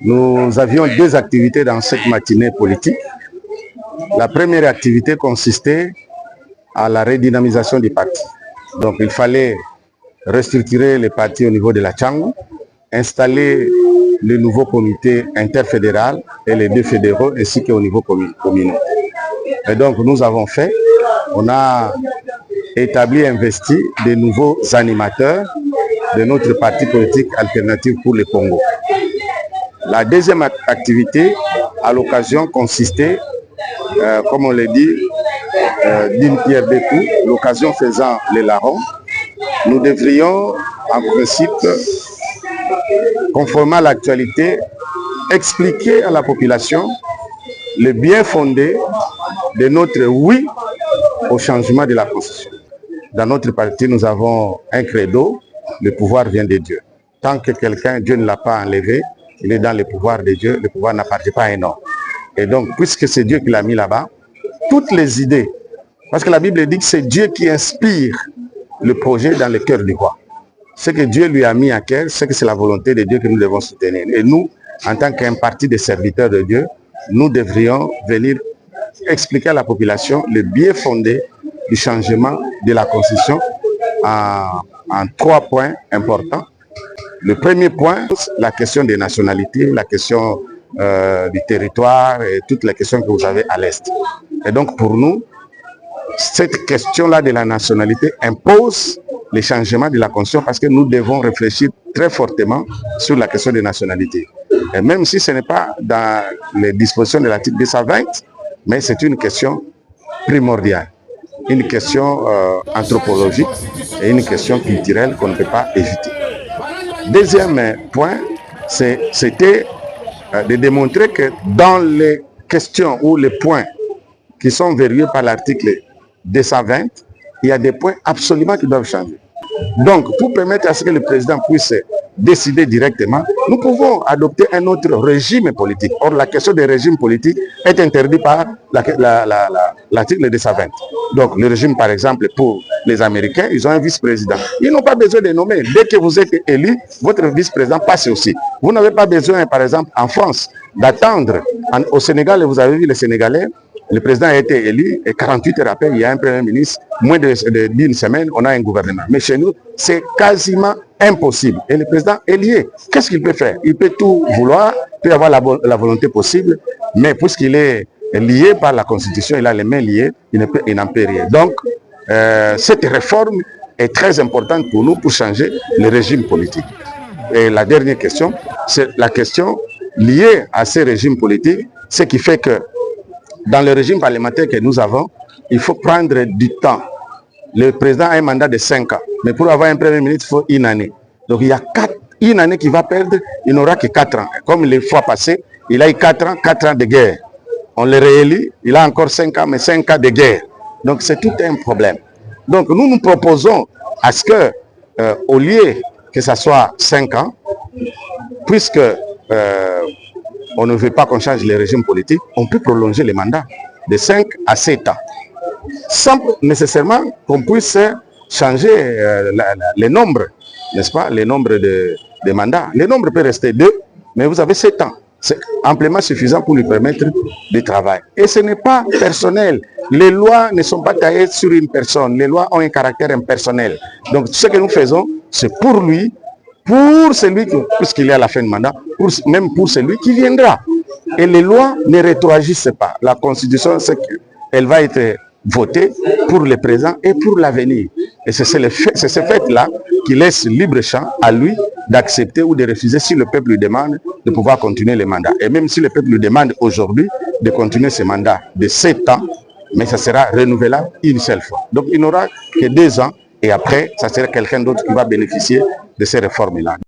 Nous avions deux activités dans cette matinée politique. La première activité consistait à la redynamisation du parti. Donc il fallait restructurer les partis au niveau de la Tchangou, installer le nouveau comité interfédéral et les deux fédéraux ainsi qu'au niveau communal. Et donc nous avons fait, on a établi et investi de nouveaux animateurs de notre parti politique alternative pour le Congo. La deuxième activité, à l'occasion, consistait, comme on l'a dit, d'une pierre deux coups, l'occasion faisant les larrons. Nous devrions, en principe, conformément à l'actualité, expliquer à la population le bien fondé de notre oui au changement de la Constitution. Dans notre parti, nous avons un credo, le pouvoir vient de Dieu. Tant que quelqu'un, Dieu ne l'a pas enlevé, il est dans le pouvoir de Dieu, le pouvoir n'appartient pas à un homme. Et donc, puisque c'est Dieu qui l'a mis là-bas, toutes les idées, parce que la Bible dit que c'est Dieu qui inspire le projet dans le cœur du roi. Ce que Dieu lui a mis à cœur, c'est que c'est la volonté de Dieu que nous devons soutenir. Et nous, en tant qu'un parti de serviteurs de Dieu, nous devrions venir expliquer à la population le bien fondé du changement de la Constitution en 3 points importants. Le premier point, la question des nationalités, la question du territoire et toutes les questions que vous avez à l'Est. Et donc pour nous, cette question-là de la nationalité impose le changement de la Constitution parce que nous devons réfléchir très fortement sur la question des nationalités. Et même si ce n'est pas dans les dispositions de l'article 220, mais c'est une question primordiale, une question anthropologique et une question culturelle qu'on ne peut pas éviter. Deuxième point, c'était de démontrer que dans les questions ou les points qui sont verrouillés par l'article 220, il y a des points absolument qui doivent changer. Donc, pour permettre à ce que le président puisse décider directement, nous pouvons adopter un autre régime politique. Or, la question des régimes politiques est interdite par l'article 220. Donc, le régime, par exemple, pour les Américains, ils ont un vice-président. Ils n'ont pas besoin de nommer. Dès que vous êtes élu, votre vice-président passe aussi. Vous n'avez pas besoin, par exemple, en France, d'attendre. Au Sénégal, vous avez vu les Sénégalais, le président a été élu et 48 heures après, il y a un premier ministre. Moins d'une semaine, on a un gouvernement. Mais chez nous, c'est quasiment impossible. Et le président est lié. Qu'est-ce qu'il peut faire? Il peut tout vouloir, peut avoir la volonté possible, mais puisqu'il est lié par la Constitution, il a les mains liées, il n'en peut rien. Donc, cette réforme est très importante pour nous pour changer le régime politique. Et la dernière question, c'est la question liée à ces régimes politiques, ce qui fait que dans le régime parlementaire que nous avons, il faut prendre du temps. Le président a un mandat de 5 ans, mais pour avoir un premier ministre, il faut 1 année. Donc il y a une année qu'il va perdre, il n'aura que 4 ans. Comme les fois passées, il a eu 4 ans de guerre. On le réélit, il a encore 5 ans, mais 5 ans de guerre. Donc c'est tout un problème. Donc nous proposons à ce que, au lieu que ça soit 5 ans, puisque on ne veut pas qu'on change les régimes politiques, on peut prolonger les mandats de 5 à 7 ans. Sans nécessairement qu'on puisse changer les nombres, n'est-ce pas, les nombres de mandats. Le nombre peut rester 2, mais vous avez 7 ans. C'est amplement suffisant pour lui permettre de travailler. Et ce n'est pas personnel. Les lois ne sont pas taillées sur une personne. Les lois ont un caractère impersonnel. Donc ce que nous faisons, c'est pour lui, pour celui qui, puisqu'il est à la fin de mandat, même pour celui qui viendra. Et les lois ne rétroagissent pas. La Constitution, c'est qu'elle va être votée pour le présent et pour l'avenir. Et c'est ce fait-là qui laisse libre champ à lui d'accepter ou de refuser si le peuple lui demande de pouvoir continuer le mandat. Et même si le peuple lui demande aujourd'hui de continuer ce mandat de 7 ans, mais ça sera renouvelable une seule fois. Donc il n'aura que 2 ans et après, ça sera quelqu'un d'autre qui va bénéficier de ces réformes-là.